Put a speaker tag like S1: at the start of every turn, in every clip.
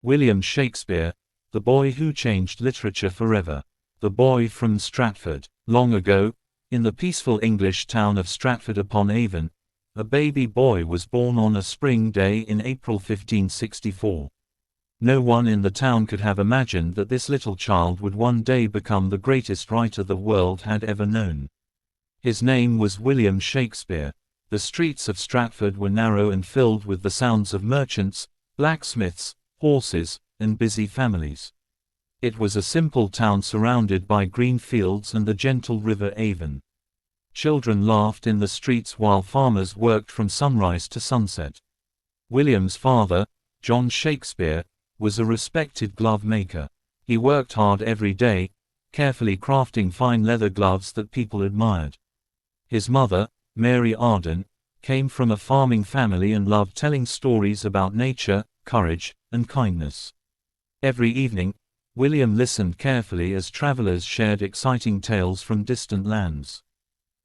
S1: William Shakespeare, the boy who changed literature forever. The boy from Stratford. Long ago, in the peaceful English town of Stratford-upon-Avon, a baby boy was born on a spring day in April 1564. No one in the town could have imagined that this little child would one day become the greatest writer the world had ever known. His name was William Shakespeare. The streets of Stratford were narrow and filled with the sounds of merchants, blacksmiths, horses, and busy families. It was a simple town surrounded by green fields and the gentle river Avon. Children laughed in the streets while farmers worked from sunrise to sunset. William's father, John Shakespeare, was a respected glove maker. He worked hard every day, carefully crafting fine leather gloves that people admired. His mother, Mary Arden, came from a farming family and loved telling stories about nature, courage, and kindness. Every evening, William listened carefully as travelers shared exciting tales from distant lands.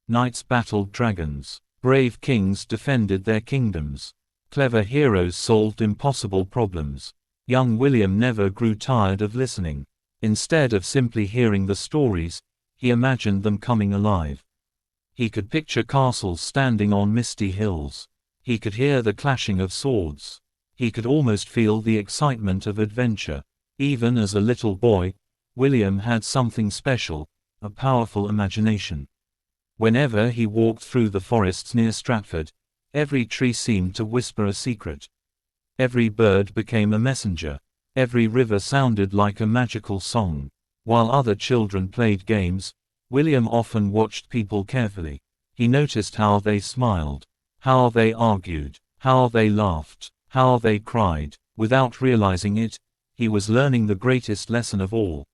S1: Knights battled dragons. Brave kings defended their kingdoms. Clever heroes solved impossible problems. Young William never grew tired of listening. Instead of simply hearing the stories, he imagined them coming alive. He could picture castles standing on misty hills. He could hear the clashing of swords. He could almost feel the excitement of adventure. Even as a little boy, William had something special, a powerful imagination. Whenever he walked through the forests near Stratford, every tree seemed to whisper a secret. Every bird became a messenger. Every river sounded like a magical song. While other children played games, William often watched people carefully. He noticed how they smiled, how they argued, how they laughed, how they cried. Without realizing it, he was learning the greatest lesson of all.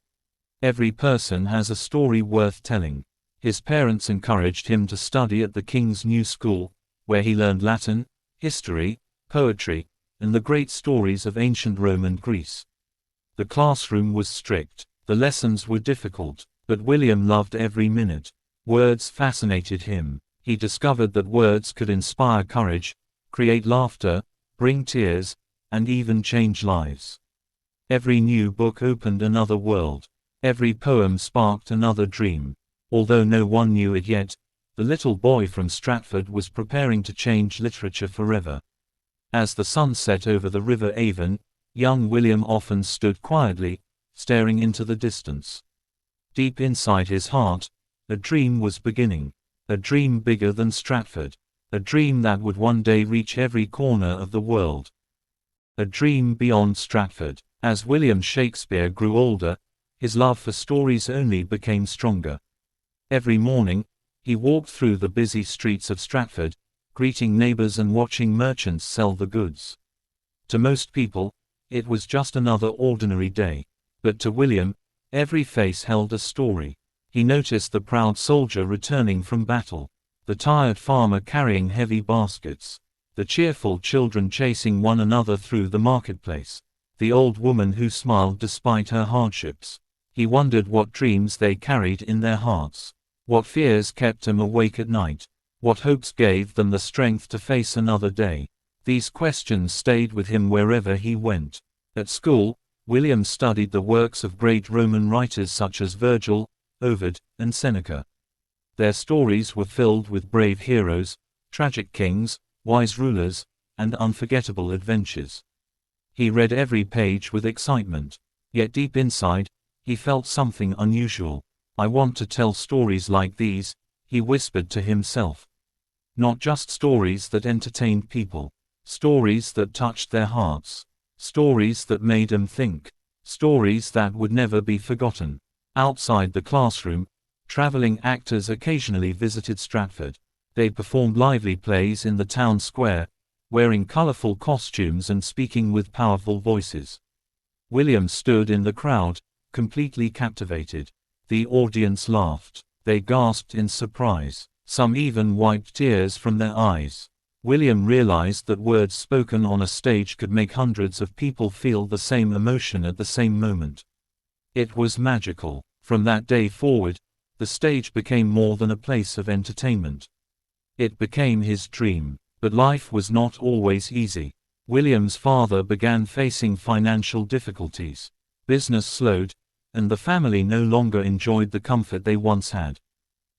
S1: Every person has a story worth telling. His parents encouraged him to study at the King's New School, where he learned Latin, history, poetry, and the great stories of ancient Rome and Greece. The classroom was strict, the lessons were difficult, but William loved every minute. Words fascinated him. He discovered that words could inspire courage, create laughter, bring tears, and even change lives. Every new book opened another world. Every poem sparked another dream. Although no one knew it yet, the little boy from Stratford was preparing to change literature forever. As the sun set over the river Avon, young William often stood quietly, staring into the distance. Deep inside his heart, a dream was beginning. A dream bigger than Stratford. A dream that would one day reach every corner of the world. A dream beyond Stratford. As William Shakespeare grew older, his love for stories only became stronger. Every morning, he walked through the busy streets of Stratford, greeting neighbors and watching merchants sell the goods. To most people, it was just another ordinary day. But to William, every face held a story. He noticed the proud soldier returning from battle, the tired farmer carrying heavy baskets, the cheerful children chasing one another through the marketplace, the old woman who smiled despite her hardships. He wondered what dreams they carried in their hearts, what fears kept them awake at night, what hopes gave them the strength to face another day. These questions stayed with him wherever he went. At school, William studied the works of great Roman writers such as Virgil, Ovid, and Seneca. Their stories were filled with brave heroes, tragic kings, wise rulers, and unforgettable adventures. He read every page with excitement, yet deep inside, he felt something unusual. "I want to tell stories like these," he whispered to himself. Not just stories that entertained people. Stories that touched their hearts. Stories that made them think. Stories that would never be forgotten. Outside the classroom, traveling actors occasionally visited Stratford. They performed lively plays in the town square, wearing colorful costumes and speaking with powerful voices. William stood in the crowd, completely captivated. The audience laughed. They gasped in surprise. Some even wiped tears from their eyes. William realized that words spoken on a stage could make hundreds of people feel the same emotion at the same moment. It was magical. From that day forward, the stage became more than a place of entertainment. It became his dream. But life was not always easy. William's father began facing financial difficulties. Business slowed, and the family no longer enjoyed the comfort they once had.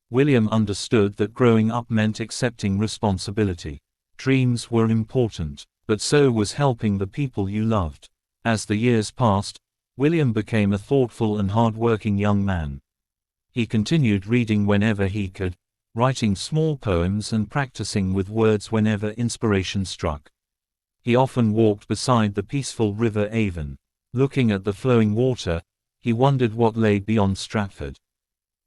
S1: William understood that growing up meant accepting responsibility. Dreams were important, but so was helping the people you loved. As the years passed, William became a thoughtful and hard-working young man. He continued reading whenever he could, writing small poems and practicing with words whenever inspiration struck. He often walked beside the peaceful river Avon. Looking at the flowing water, he wondered what lay beyond Stratford.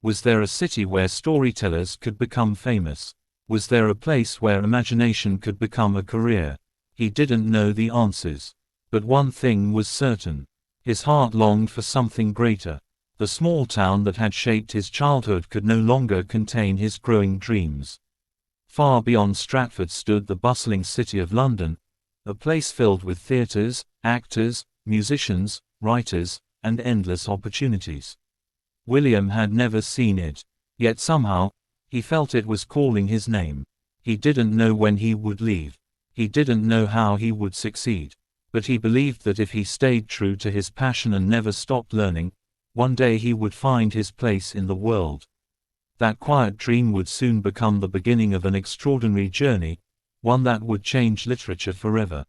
S1: Was there a city where storytellers could become famous? Was there a place where imagination could become a career? He didn't know the answers. But one thing was certain. His heart longed for something greater. The small town that had shaped his childhood could no longer contain his growing dreams. Far beyond Stratford stood the bustling city of London, a place filled with theatres, actors, musicians, writers, and endless opportunities. William had never seen it, yet somehow, he felt it was calling his name. He didn't know when he would leave. He didn't know how he would succeed. But he believed that if he stayed true to his passion and never stopped learning, one day he would find his place in the world. That quiet dream would soon become the beginning of an extraordinary journey, one that would change literature forever.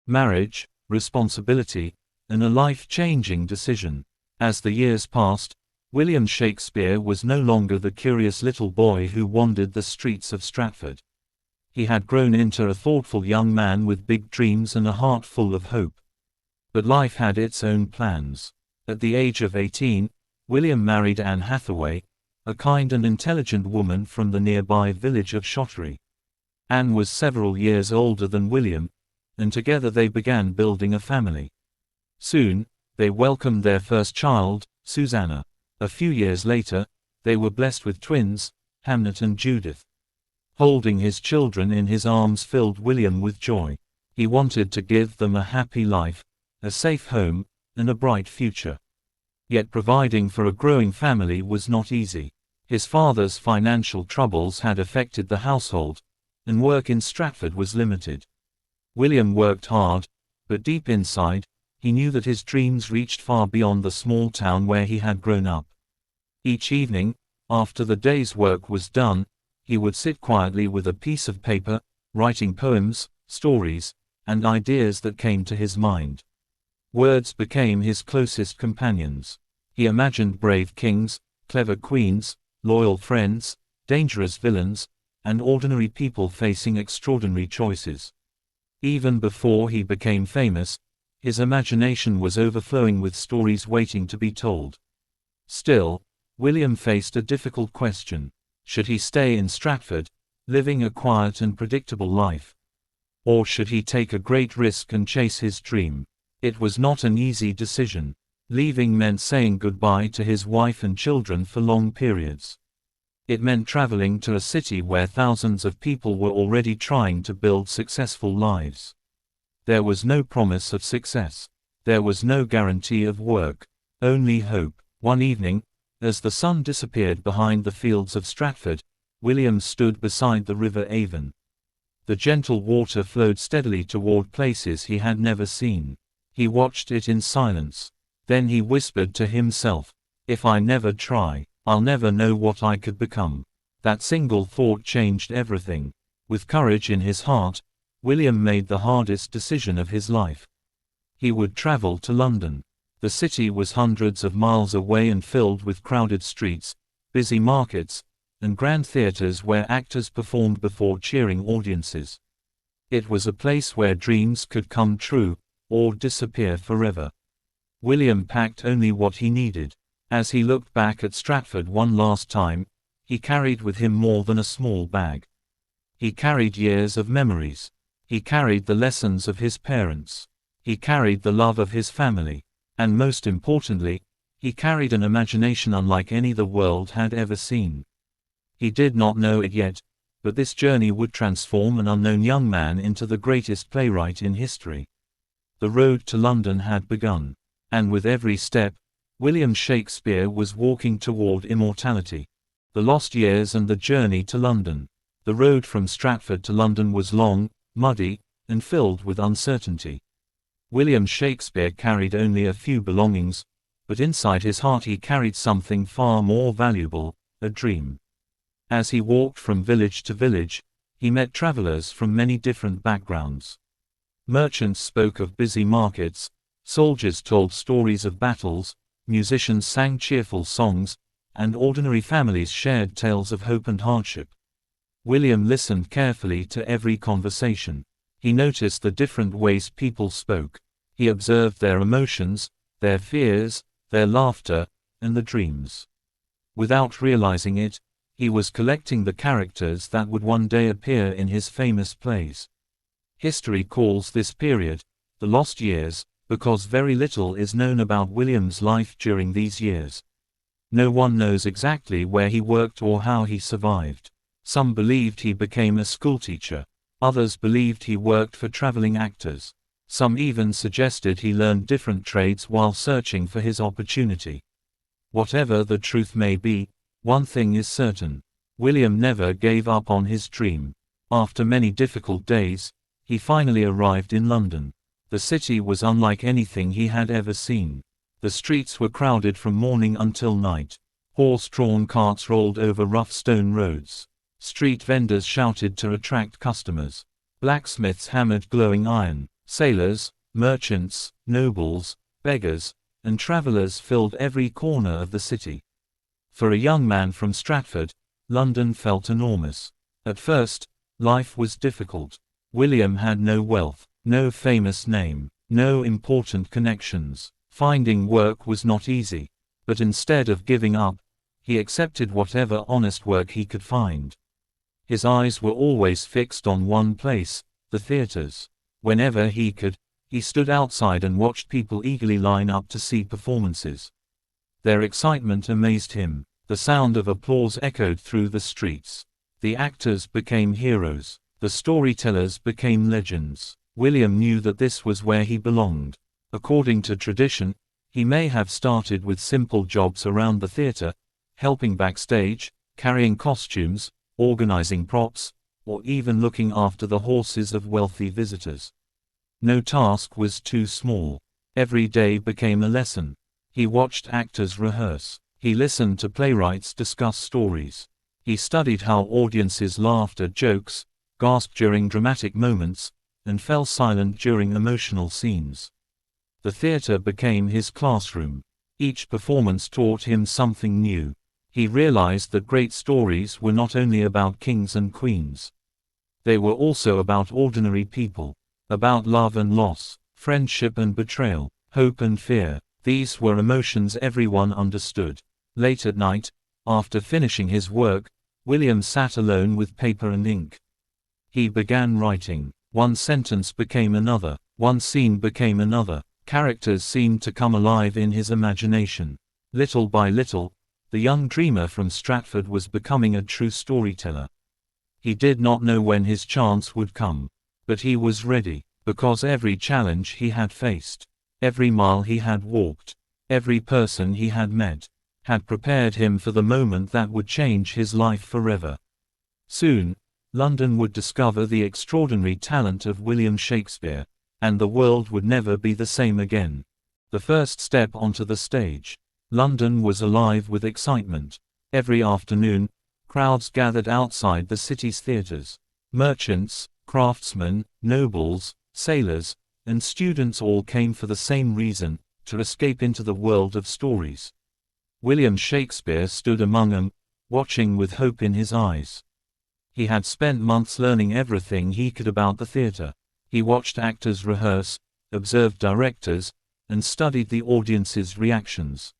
S1: Marriage, responsibility, and a life-changing decision. As the years passed, William Shakespeare was no longer the curious little boy who wandered the streets of Stratford. He had grown into a thoughtful young man with big dreams and a heart full of hope. But life had its own plans. At the age of 18, William married Anne Hathaway, a kind and intelligent woman from the nearby village of Shottery. Anne was several years older than William, and together they began building a family. Soon, they welcomed their first child, Susanna. A few years later, they were blessed with twins, Hamlet and Judith. Holding his children in his arms filled William with joy. He wanted to give them a happy life, a safe home, and a bright future. Yet providing for a growing family was not easy. His father's financial troubles had affected the household, and work in Stratford was limited. William worked hard, but deep inside, he knew that his dreams reached far beyond the small town where he had grown up. Each evening, after the day's work was done, he would sit quietly with a piece of paper, writing poems, stories, and ideas that came to his mind. Words became his closest companions. He imagined brave kings, clever queens, loyal friends, dangerous villains, and ordinary people facing extraordinary choices. Even before he became famous, his imagination was overflowing with stories waiting to be told. Still, William faced a difficult question. Should he stay in Stratford, living a quiet and predictable life? Or should he take a great risk and chase his dream? It was not an easy decision. Leaving meant saying goodbye to his wife and children for long periods. It meant traveling to a city where thousands of people were already trying to build successful lives. There was no promise of success. There was no guarantee of work, only hope. One evening, as the sun disappeared behind the fields of Stratford, William stood beside the river Avon. The gentle water flowed steadily toward places he had never seen. He watched it in silence. Then he whispered to himself, "If I never try, I'll never know what I could become." That single thought changed everything. With courage in his heart, William made the hardest decision of his life. He would travel to London. The city was hundreds of miles away and filled with crowded streets, busy markets, and grand theaters where actors performed before cheering audiences. It was a place where dreams could come true, or disappear forever. William packed only what he needed. As he looked back at Stratford one last time, he carried with him more than a small bag. He carried years of memories. He carried the lessons of his parents. He carried the love of his family. And most importantly, he carried an imagination unlike any the world had ever seen. He did not know it yet, but this journey would transform an unknown young man into the greatest playwright in history. The road to London had begun, and with every step, William Shakespeare was walking toward immortality. The lost years and the journey to London. The road from Stratford to London was long, muddy, and filled with uncertainty. William Shakespeare carried only a few belongings, but inside his heart he carried something far more valuable, a dream. As he walked from village to village, he met travelers from many different backgrounds. Merchants spoke of busy markets, soldiers told stories of battles, musicians sang cheerful songs, and ordinary families shared tales of hope and hardship. William listened carefully to every conversation. He noticed the different ways people spoke. He observed their emotions, their fears, their laughter, and the dreams. Without realizing it, he was collecting the characters that would one day appear in his famous plays. History calls this period the lost years, because very little is known about William's life during these years. No one knows exactly where he worked or how he survived. Some believed he became a schoolteacher. Others believed he worked for traveling actors. Some even suggested he learned different trades while searching for his opportunity. Whatever the truth may be, one thing is certain. William never gave up on his dream. After many difficult days, he finally arrived in London. The city was unlike anything he had ever seen. The streets were crowded from morning until night. Horse-drawn carts rolled over rough stone roads. Street vendors shouted to attract customers. Blacksmiths hammered glowing iron. Sailors, merchants, nobles, beggars, and travelers filled every corner of the city. For a young man from Stratford, London felt enormous. At first, life was difficult. William had no wealth, no famous name, no important connections. Finding work was not easy, but instead of giving up, he accepted whatever honest work he could find. His eyes were always fixed on one place, the theaters. Whenever he could, he stood outside and watched people eagerly line up to see performances. Their excitement amazed him. The sound of applause echoed through the streets. The actors became heroes. The storytellers became legends. William knew that this was where he belonged. According to tradition, he may have started with simple jobs around the theater, helping backstage, carrying costumes, organizing props, or even looking after the horses of wealthy visitors. No task was too small. Every day became a lesson. He watched actors rehearse. He listened to playwrights discuss stories. He studied how audiences laughed at jokes, gasped during dramatic moments, and fell silent during emotional scenes. The theater became his classroom. Each performance taught him something new. He realized that great stories were not only about kings and queens. They were also about ordinary people, about love and loss, friendship and betrayal, hope and fear. These were emotions everyone understood. Late at night, after finishing his work, William sat alone with paper and ink. He began writing. One sentence became another. One scene became another. Characters seemed to come alive in his imagination. Little by little, the young dreamer from Stratford was becoming a true storyteller. He did not know when his chance would come. But he was ready, because every challenge he had faced, every mile he had walked, every person he had met, had prepared him for the moment that would change his life forever. Soon, London would discover the extraordinary talent of William Shakespeare, and the world would never be the same again. The first step onto the stage. London was alive with excitement. Every afternoon, crowds gathered outside the city's theaters. Merchants, craftsmen, nobles, sailors, and students all came for the same reason, to escape into the world of stories. William Shakespeare stood among them, watching with hope in his eyes. He had spent months learning everything he could about the theater. He watched actors rehearse, observed directors, and studied the audience's reactions.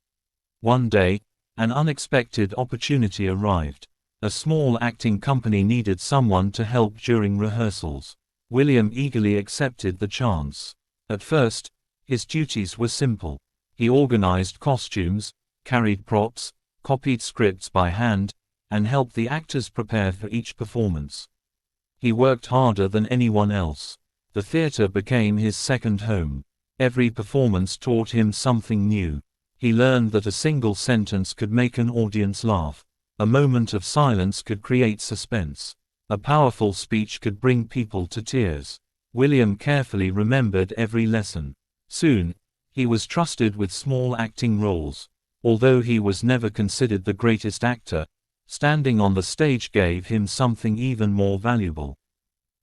S1: One day, an unexpected opportunity arrived. A small acting company needed someone to help during rehearsals. William eagerly accepted the chance. At first, his duties were simple. He organized costumes, carried props, copied scripts by hand, and helped the actors prepare for each performance. He worked harder than anyone else. The theater became his second home. Every performance taught him something new. He learned that a single sentence could make an audience laugh. A moment of silence could create suspense. A powerful speech could bring people to tears. William carefully remembered every lesson. Soon, he was trusted with small acting roles. Although he was never considered the greatest actor, standing on the stage gave him something even more valuable.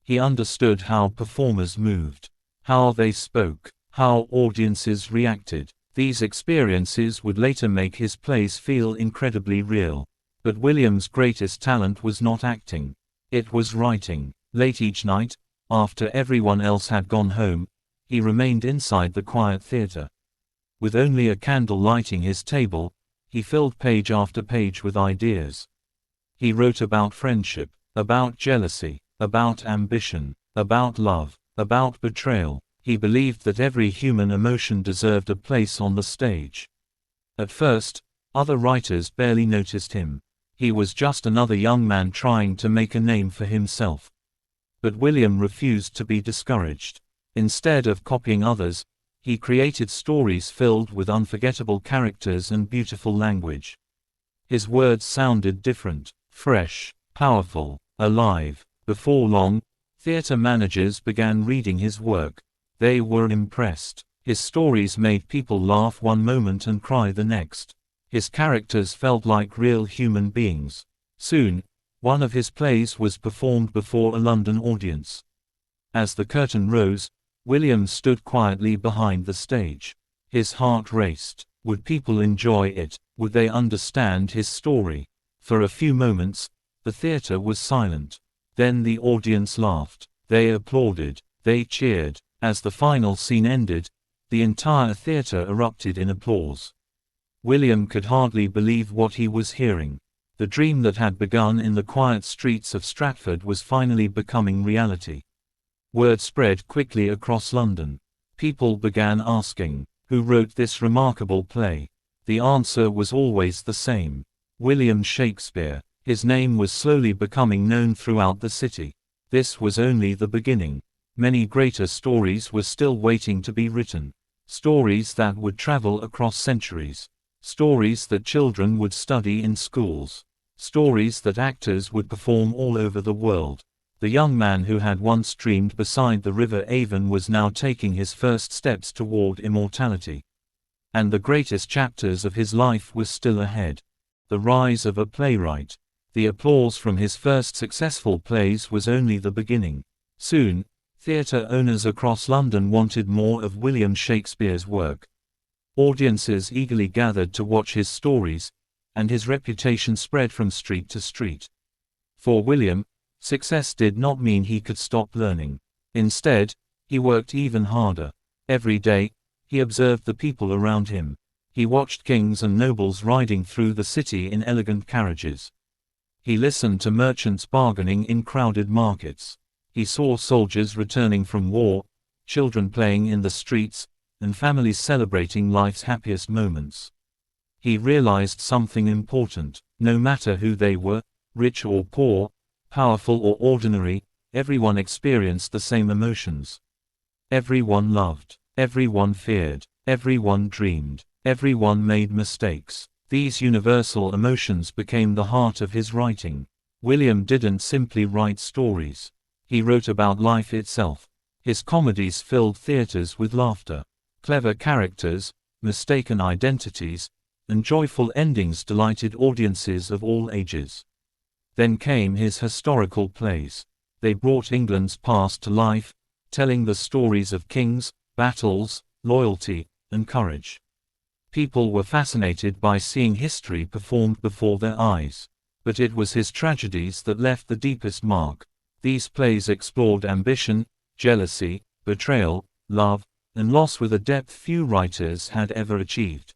S1: He understood how performers moved, how they spoke, how audiences reacted. These experiences would later make his plays feel incredibly real. But William's greatest talent was not acting. It was writing. Late each night, after everyone else had gone home, he remained inside the quiet theater. With only a candle lighting his table, he filled page after page with ideas. He wrote about friendship, about jealousy, about ambition, about love, about betrayal. He believed that every human emotion deserved a place on the stage. At first, other writers barely noticed him. He was just another young man trying to make a name for himself. But William refused to be discouraged. Instead of copying others, he created stories filled with unforgettable characters and beautiful language. His words sounded different, fresh, powerful, alive. Before long, theater managers began reading his work. They were impressed. His stories made people laugh one moment and cry the next. His characters felt like real human beings. Soon, one of his plays was performed before a London audience. As the curtain rose, William stood quietly behind the stage. His heart raced. Would people enjoy it? Would they understand his story? For a few moments, the theater was silent. Then the audience laughed. They applauded. They cheered. As the final scene ended, the entire theater erupted in applause. William could hardly believe what he was hearing. The dream that had begun in the quiet streets of Stratford was finally becoming reality. Word spread quickly across London. People began asking, who wrote this remarkable play? The answer was always the same. William Shakespeare. His name was slowly becoming known throughout the city. This was only the beginning. Many greater stories were still waiting to be written. Stories that would travel across centuries. Stories that children would study in schools. Stories that actors would perform all over the world. The young man who had once dreamed beside the river Avon was now taking his first steps toward immortality. And the greatest chapters of his life were still ahead. The rise of a playwright. The applause from his first successful plays was only the beginning. Soon, theatre owners across London wanted more of William Shakespeare's work. Audiences eagerly gathered to watch his stories, and his reputation spread from street to street. For William, success did not mean he could stop learning. Instead, he worked even harder. Every day, he observed the people around him. He watched kings and nobles riding through the city in elegant carriages. He listened to merchants bargaining in crowded markets. He saw soldiers returning from war, children playing in the streets, and families celebrating life's happiest moments. He realized something important. No matter who they were, rich or poor, powerful or ordinary, everyone experienced the same emotions. Everyone loved, everyone feared, everyone dreamed, everyone made mistakes. These universal emotions became the heart of his writing. William didn't simply write stories. He wrote about life itself. His comedies filled theaters with laughter. Clever characters, mistaken identities, and joyful endings delighted audiences of all ages. Then came his historical plays. They brought England's past to life, telling the stories of kings, battles, loyalty, and courage. People were fascinated by seeing history performed before their eyes. But it was his tragedies that left the deepest mark. These plays explored ambition, jealousy, betrayal, love, and loss with a depth few writers had ever achieved.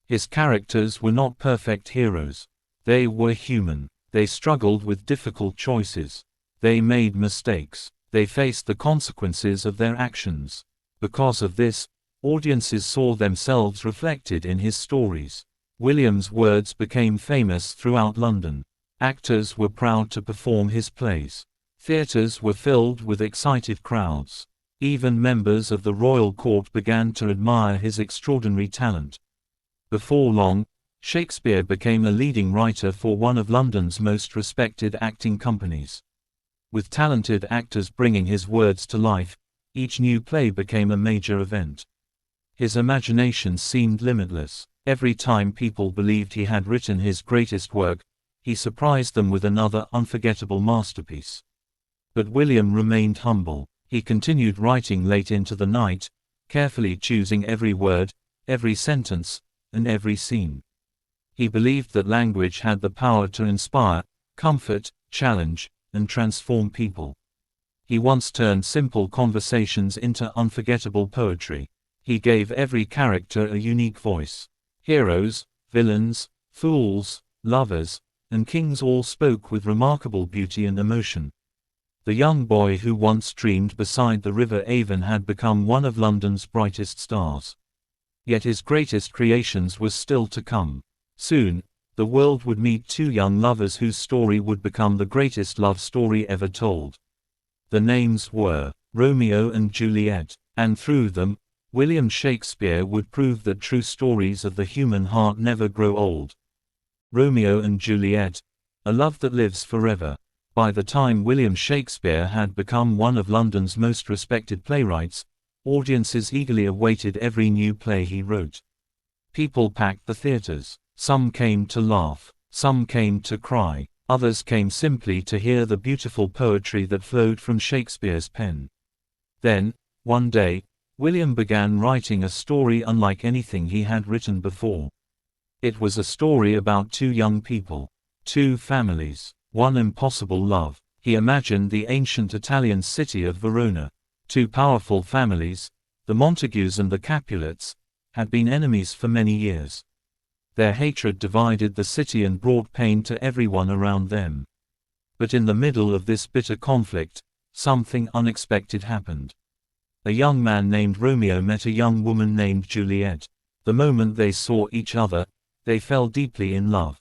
S1: His characters were not perfect heroes. They were human. They struggled with difficult choices. They made mistakes. They faced the consequences of their actions. Because of this, audiences saw themselves reflected in his stories. William's words became famous throughout London. Actors were proud to perform his plays. Theatres were filled with excited crowds. Even members of the royal court began to admire his extraordinary talent. Before long, Shakespeare became a leading writer for one of London's most respected acting companies. With talented actors bringing his words to life, Each new play became a major event. His imagination seemed limitless. Every time people believed he had written his greatest work, he surprised them with another unforgettable masterpiece. But William remained humble. He continued writing late into the night, carefully choosing every word, every sentence, and every scene. He believed that language had the power to inspire, comfort, challenge, and transform people. He once turned simple conversations into unforgettable poetry. He gave every character a unique voice. Heroes, villains, fools, lovers, and kings all spoke with remarkable beauty and emotion. The young boy who once dreamed beside the river Avon had become one of London's brightest stars. Yet his greatest creations were still to come. Soon, the world would meet two young lovers whose story would become the greatest love story ever told. The names were Romeo and Juliet, and through them, William Shakespeare would prove that true stories of the human heart never grow old. Romeo and Juliet, a love that lives forever. By the time William Shakespeare had become one of London's most respected playwrights, audiences eagerly awaited every new play he wrote. People packed the theatres. Some came to laugh, some came to cry, others came simply to hear the beautiful poetry that flowed from Shakespeare's pen. Then, one day, William began writing a story unlike anything he had written before. It was a story about two young people, two families, one impossible love. He imagined the ancient Italian city of Verona. Two powerful families, the Montagues and the Capulets, had been enemies for many years. Their hatred divided the city and brought pain to everyone around them. But in the middle of this bitter conflict, something unexpected happened. A young man named Romeo met a young woman named Juliet. The moment they saw each other, they fell deeply in love.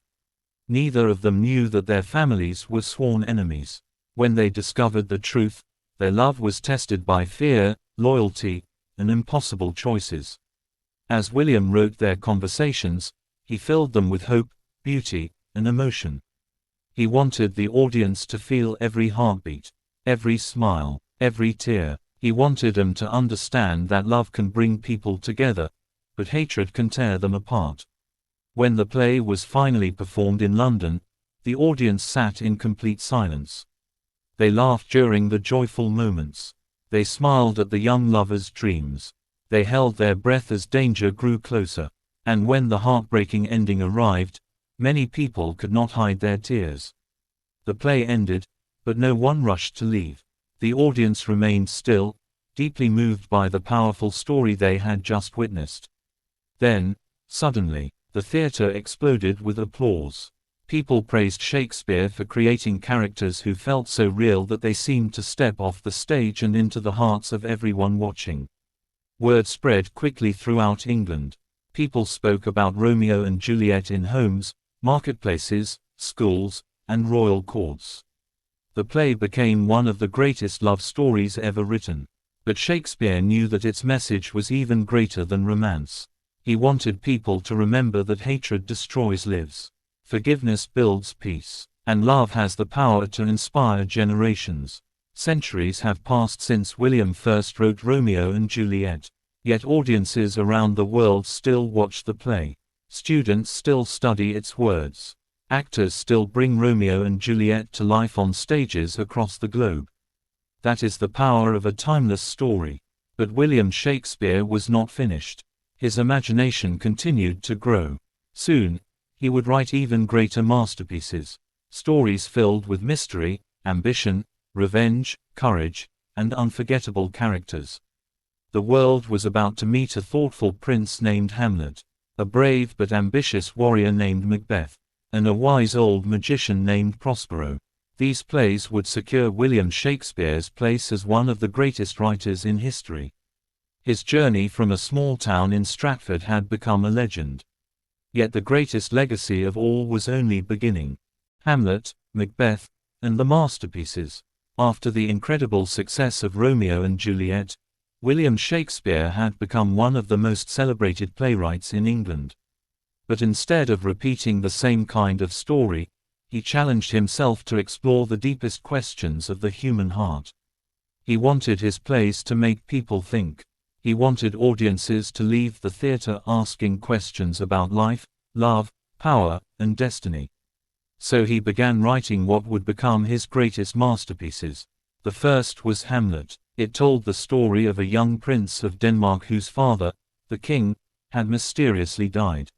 S1: Neither of them knew that their families were sworn enemies. When they discovered the truth, their love was tested by fear, loyalty, and impossible choices. As William wrote their conversations, he filled them with hope, beauty, and emotion. He wanted the audience to feel every heartbeat, every smile, every tear. He wanted them to understand that love can bring people together, but hatred can tear them apart. When the play was finally performed in London, the audience sat in complete silence. They laughed during the joyful moments. They smiled at the young lovers' dreams. They held their breath as danger grew closer. And when the heartbreaking ending arrived, many people could not hide their tears. The play ended, but no one rushed to leave. The audience remained still, deeply moved by the powerful story they had just witnessed. Then, suddenly, the theater exploded with applause. People praised Shakespeare for creating characters who felt so real that they seemed to step off the stage and into the hearts of everyone watching. Word spread quickly throughout England. People spoke about Romeo and Juliet in homes, marketplaces, schools, and royal courts. The play became one of the greatest love stories ever written. But Shakespeare knew that its message was even greater than romance. He wanted people to remember that hatred destroys lives. Forgiveness builds peace, and love has the power to inspire generations. Centuries have passed since William first wrote Romeo and Juliet. Yet audiences around the world still watch the play. Students still study its words. Actors still bring Romeo and Juliet to life on stages across the globe. That is the power of a timeless story. But William Shakespeare was not finished. His imagination continued to grow. Soon, he would write even greater masterpieces. Stories filled with mystery, ambition, revenge, courage, and unforgettable characters. The world was about to meet a thoughtful prince named Hamlet, a brave but ambitious warrior named Macbeth, and a wise old magician named Prospero. These plays would secure William Shakespeare's place as one of the greatest writers in history. His journey from a small town in Stratford had become a legend. Yet the greatest legacy of all was only beginning. Hamlet, Macbeth, and the masterpieces. After the incredible success of Romeo and Juliet, William Shakespeare had become one of the most celebrated playwrights in England. But instead of repeating the same kind of story, he challenged himself to explore the deepest questions of the human heart. He wanted his plays to make people think. He wanted audiences to leave the theatre asking questions about life, love, power, and destiny. So he began writing what would become his greatest masterpieces. The first was Hamlet. It told the story of a young prince of Denmark whose father, the king, had mysteriously died.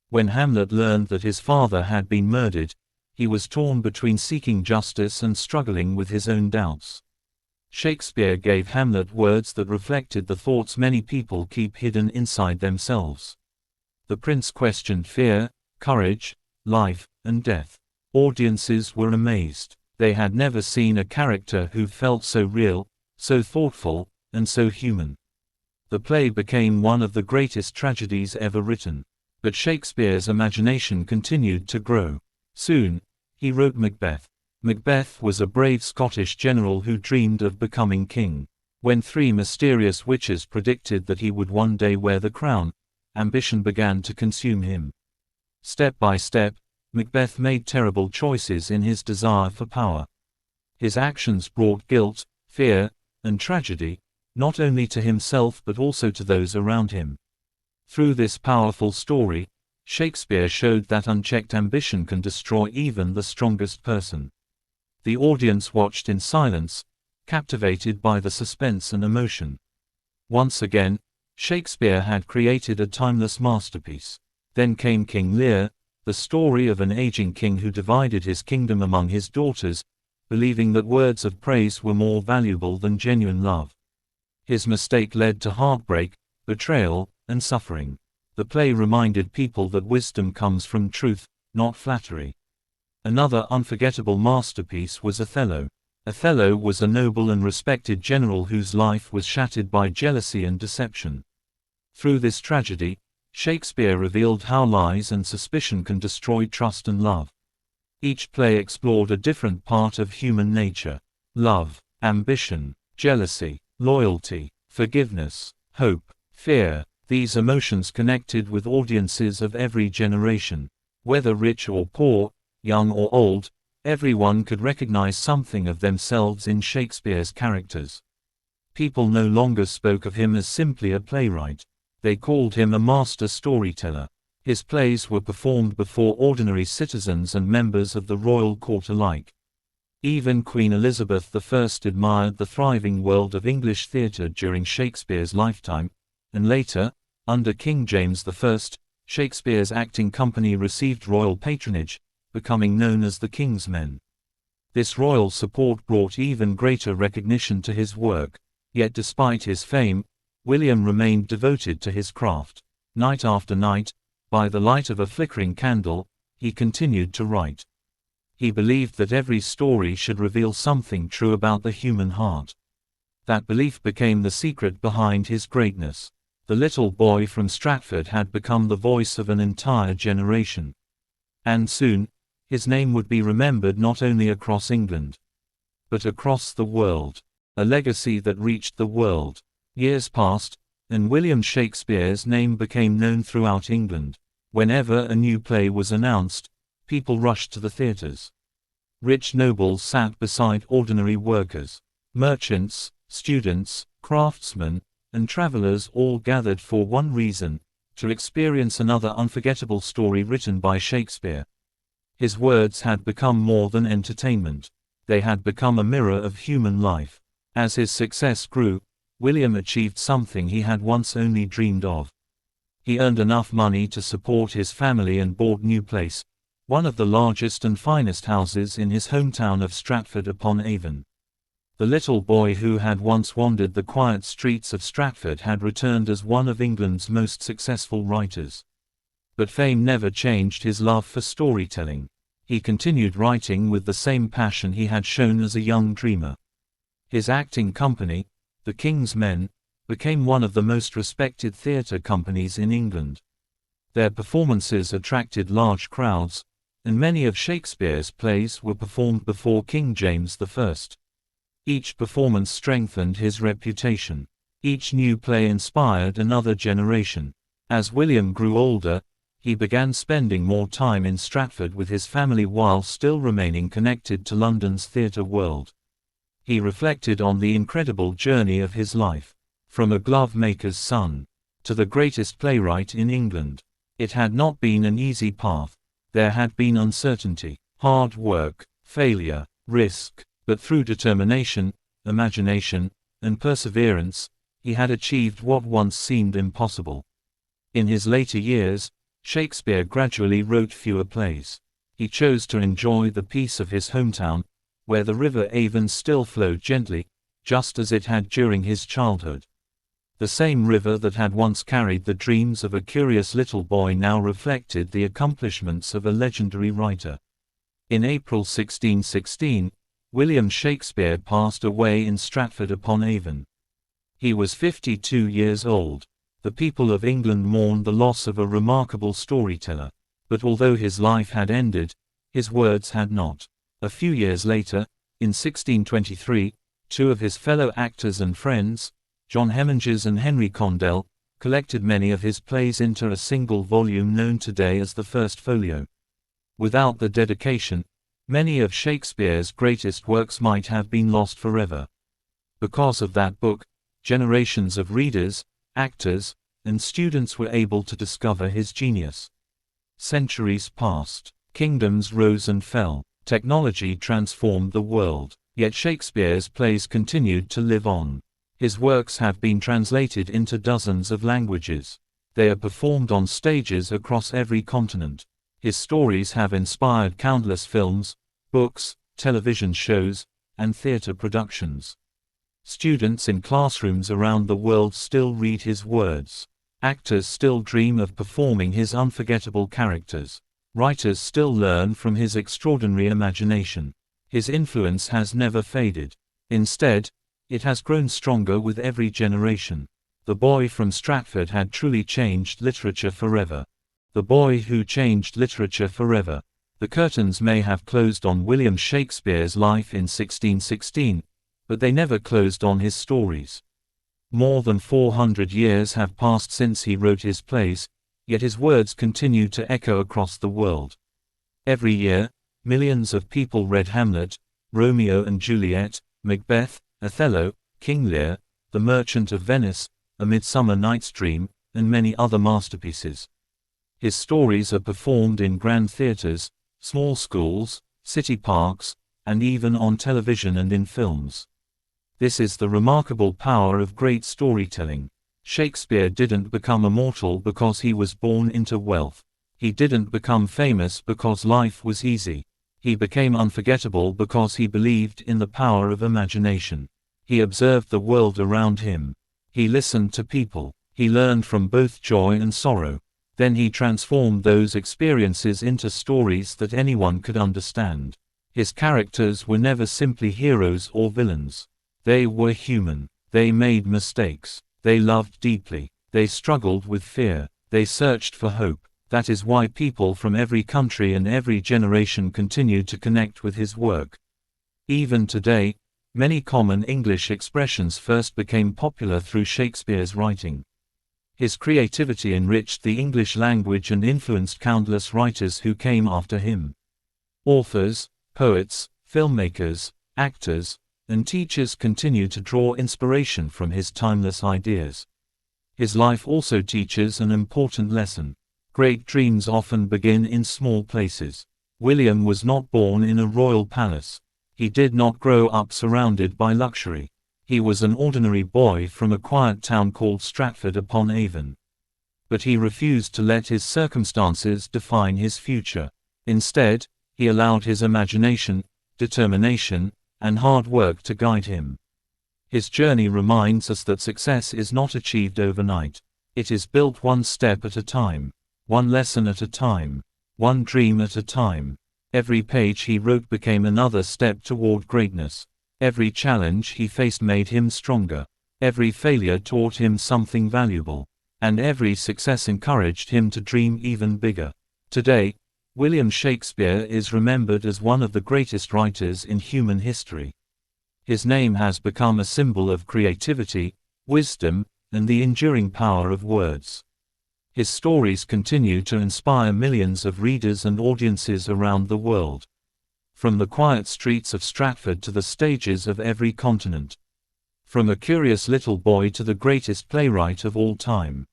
S1: When Hamlet learned that his father had been murdered, he was torn between seeking justice and struggling with his own doubts. Shakespeare gave Hamlet words that reflected the thoughts many people keep hidden inside themselves. The prince questioned fear, courage, life, and death. Audiences were amazed. They had never seen a character who felt so real, so thoughtful, and so human. The play became one of the greatest tragedies ever written. But Shakespeare's imagination continued to grow. Soon, he wrote Macbeth. Macbeth was a brave Scottish general who dreamed of becoming king. When three mysterious witches predicted that he would one day wear the crown, ambition began to consume him. Step by step, Macbeth made terrible choices in his desire for power. His actions brought guilt, fear, and tragedy, not only to himself but also to those around him. Through this powerful story, Shakespeare showed that unchecked ambition can destroy even the strongest person. The audience watched in silence, captivated by the suspense and emotion. Once again, Shakespeare had created a timeless masterpiece. Then came King Lear, the story of an aging king who divided his kingdom among his daughters, believing that words of praise were more valuable than genuine love. His mistake led to heartbreak, betrayal, and suffering. The play reminded people that wisdom comes from truth, not flattery. Another unforgettable masterpiece was Othello. Othello was a noble and respected general whose life was shattered by jealousy and deception. Through this tragedy, Shakespeare revealed how lies and suspicion can destroy trust and love. Each play explored a different part of human nature: love, ambition, jealousy, loyalty, forgiveness, hope, fear. These emotions connected with audiences of every generation. Whether rich or poor, young or old, everyone could recognize something of themselves in Shakespeare's characters. People no longer spoke of him as simply a playwright. They called him a master storyteller. His plays were performed before ordinary citizens and members of the royal court alike. Even Queen Elizabeth I admired the thriving world of English theatre during Shakespeare's lifetime, and later, under King James I, Shakespeare's acting company received royal patronage, becoming known as the King's Men. This royal support brought even greater recognition to his work. Yet despite his fame, William remained devoted to his craft. Night after night, by the light of a flickering candle, he continued to write. He believed that every story should reveal something true about the human heart. That belief became the secret behind his greatness. The little boy from Stratford had become the voice of an entire generation. And soon, his name would be remembered not only across England, but across the world. A legacy that reached the world. Years passed, and William Shakespeare's name became known throughout England. Whenever a new play was announced, people rushed to the theatres. Rich nobles sat beside ordinary workers. Merchants, students, craftsmen, and travelers all gathered for one reason: to experience another unforgettable story written by Shakespeare. His words had become more than entertainment. They had become a mirror of human life. As his success grew, William achieved something he had once only dreamed of. He earned enough money to support his family and bought New Place, one of the largest and finest houses in his hometown of Stratford-upon-Avon. The little boy who had once wandered the quiet streets of Stratford had returned as one of England's most successful writers. But fame never changed his love for storytelling. He continued writing with the same passion he had shown as a young dreamer. His acting company, the King's Men, became one of the most respected theatre companies in England. Their performances attracted large crowds, and many of Shakespeare's plays were performed before King James I. Each performance strengthened his reputation. Each new play inspired another generation. As William grew older, he began spending more time in Stratford with his family while still remaining connected to London's theatre world. He reflected on the incredible journey of his life. From a glove-maker's son to the greatest playwright in England. It had not been an easy path. There had been uncertainty, hard work, failure, risk, but through determination, imagination, and perseverance, he had achieved what once seemed impossible. In his later years, Shakespeare gradually wrote fewer plays. He chose to enjoy the peace of his hometown, where the river Avon still flowed gently, just as it had during his childhood. The same river that had once carried the dreams of a curious little boy now reflected the accomplishments of a legendary writer. In April 1616, William Shakespeare passed away in Stratford-upon-Avon. He was 52 years old. The people of England mourned the loss of a remarkable storyteller. But although his life had ended, his words had not. A few years later, in 1623, two of his fellow actors and friends, John Heminges and Henry Condell, collected many of his plays into a single volume known today as the First Folio. Without the dedication, many of Shakespeare's greatest works might have been lost forever. Because of that book, generations of readers, actors, and students were able to discover his genius. Centuries passed, kingdoms rose and fell, technology transformed the world, yet Shakespeare's plays continued to live on. His works have been translated into dozens of languages. They are performed on stages across every continent. His stories have inspired countless films, books, television shows, and theater productions. Students in classrooms around the world still read his words. Actors still dream of performing his unforgettable characters. Writers still learn from his extraordinary imagination. His influence has never faded. Instead, it has grown stronger with every generation. The Boy from Stratford had truly changed literature forever. The Boy Who Changed Literature Forever. The curtains may have closed on William Shakespeare's life in 1616, but they never closed on his stories. More than 400 years have passed since he wrote his plays, yet his words continue to echo across the world. Every year, millions of people read Hamlet, Romeo and Juliet, Macbeth, Othello, King Lear, The Merchant of Venice, A Midsummer Night's Dream, and many other masterpieces. His stories are performed in grand theaters, small schools, city parks, and even on television and in films. This is the remarkable power of great storytelling. Shakespeare didn't become immortal because he was born into wealth. He didn't become famous because life was easy. He became unforgettable because he believed in the power of imagination. He observed the world around him. He listened to people. He learned from both joy and sorrow. Then he transformed those experiences into stories that anyone could understand. His characters were never simply heroes or villains. They were human. They made mistakes. They loved deeply. They struggled with fear. They searched for hope. That is why people from every country and every generation continue to connect with his work. Even today, many common English expressions first became popular through Shakespeare's writing. His creativity enriched the English language and influenced countless writers who came after him. Authors, poets, filmmakers, actors, and teachers continue to draw inspiration from his timeless ideas. His life also teaches an important lesson. Great dreams often begin in small places. William was not born in a royal palace. He did not grow up surrounded by luxury. He was an ordinary boy from a quiet town called Stratford-upon-Avon. But he refused to let his circumstances define his future. Instead, he allowed his imagination, determination, and hard work to guide him. His journey reminds us that success is not achieved overnight. It is built one step at a time. One lesson at a time. One dream at a time. Every page he wrote became another step toward greatness. Every challenge he faced made him stronger. Every failure taught him something valuable. And every success encouraged him to dream even bigger. Today, William Shakespeare is remembered as one of the greatest writers in human history. His name has become a symbol of creativity, wisdom, and the enduring power of words. His stories continue to inspire millions of readers and audiences around the world. from the quiet streets of Stratford to the stages of every continent. From a curious little boy to the greatest playwright of all time.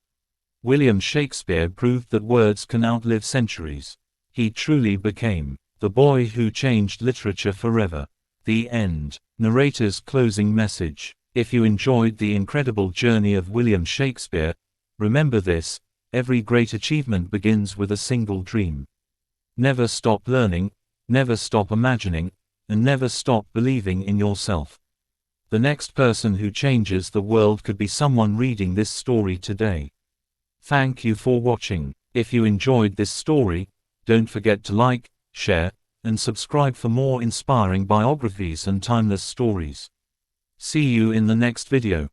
S1: William Shakespeare proved that words can outlive centuries. He truly became the boy who changed literature forever. The end. Narrator's closing message. If you enjoyed the incredible journey of William Shakespeare, remember this: every great achievement begins with a single dream. Never stop learning, never stop imagining, and never stop believing in yourself. The next person who changes the world could be someone reading this story today. Thank you for watching. If you enjoyed this story, don't forget to like, share, and subscribe for more inspiring biographies and timeless stories. See you in the next video.